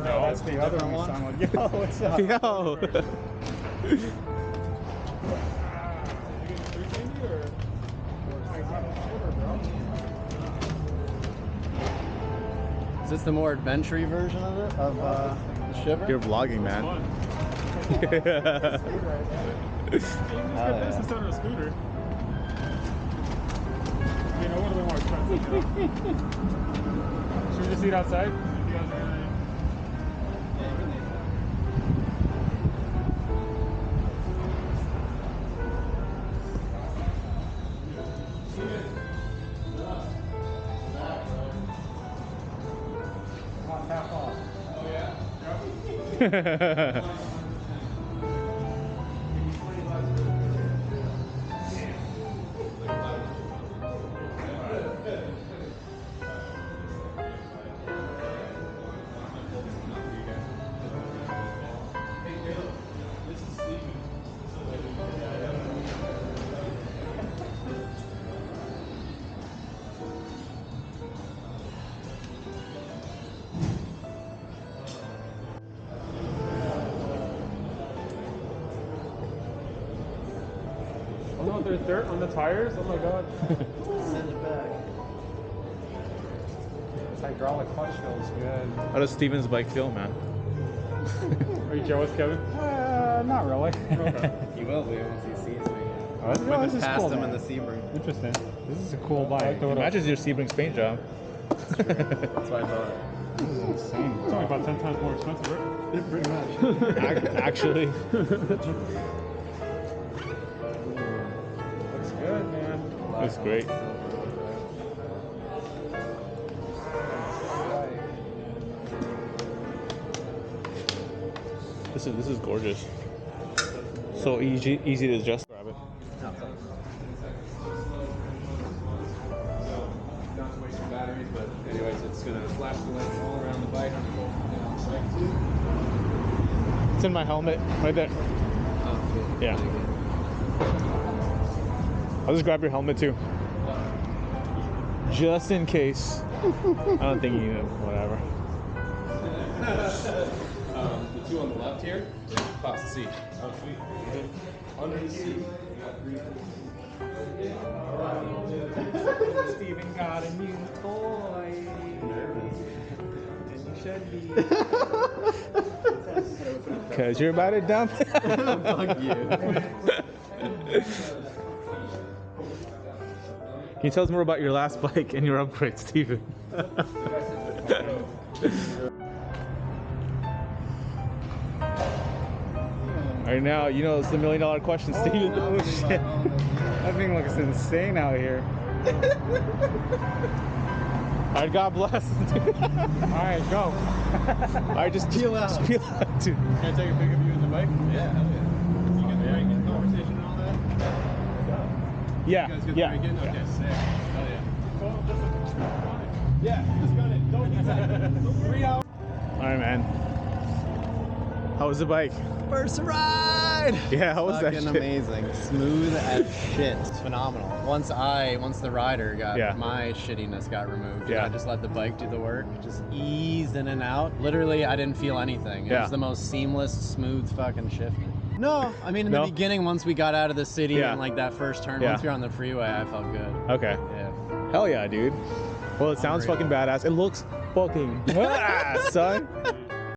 No, that's the other one. Like, yo, what's up? Yo. Is this the more adventure version of it? Of the Shiver? You're vlogging, man. You just get this instead of a scooter. You know, what do we more expensive? Should we just eat outside? You guys are half off. Oh yeah? Oh no, there's dirt on the tires? Oh my god. Send it back. This hydraulic clutch feels good. How does Steven's bike feel, man? Are you jealous, Kevin? Not really. Okay. He will be once he sees me. Oh, this is Past cool, him man. in the Sebring. Interesting. This is a cool bike. It matches your Sebring's paint job. That's why I bought it. This is insane. It's only about 10 times more expensive, right? Yeah, pretty much. Actually. Looks good, man. That's great. This is gorgeous. So easy to adjust. Grab it. Not to waste your batteries, but anyways, it's gonna flash the light all around the bike. It's in my helmet right there. Oh, good. Yeah. I'll just grab your helmet too. Just in case. I don't think you need it. Whatever. The two on the left here, across the seat. Oh, sweet. Under the seat, you got three. Steven got a new toy. Nervous. And you should be. Cause you're about to dump. Fuck you. Can you tell us more about your last bike and your upgrade, Steven? Right now, you know it's the $1 million question, Steven. Oh shit. That thing looks insane out here. Alright, God bless. Alright, go. Alright, just peel out. Just peel out, dude. Can I take a pic of you in the bike? Yeah, hell yeah. You get the ranking conversation and all that? Yeah, You guys get the yeah. ranking? Okay, Yeah. sick. Hell yeah. Yeah, just got it. Don't need that. 3 hours. Alright, man. How was the bike? First ride! Yeah, how was that Fucking shit? amazing. Smooth as shit. It's phenomenal. Once the rider got, Yeah. my shittiness got removed. Yeah. And I just let the bike do the work. Just eased in and out. Literally, I didn't feel anything. It Yeah. was the most seamless, smooth fucking shifting. No, I mean, in No? the beginning, once we got out of the city Yeah. and like that first turn, Yeah. once we were on the freeway, I felt good. Okay. Yeah. Hell yeah, dude. Well, it sounds Unreal. fucking badass. It looks fucking badass, son.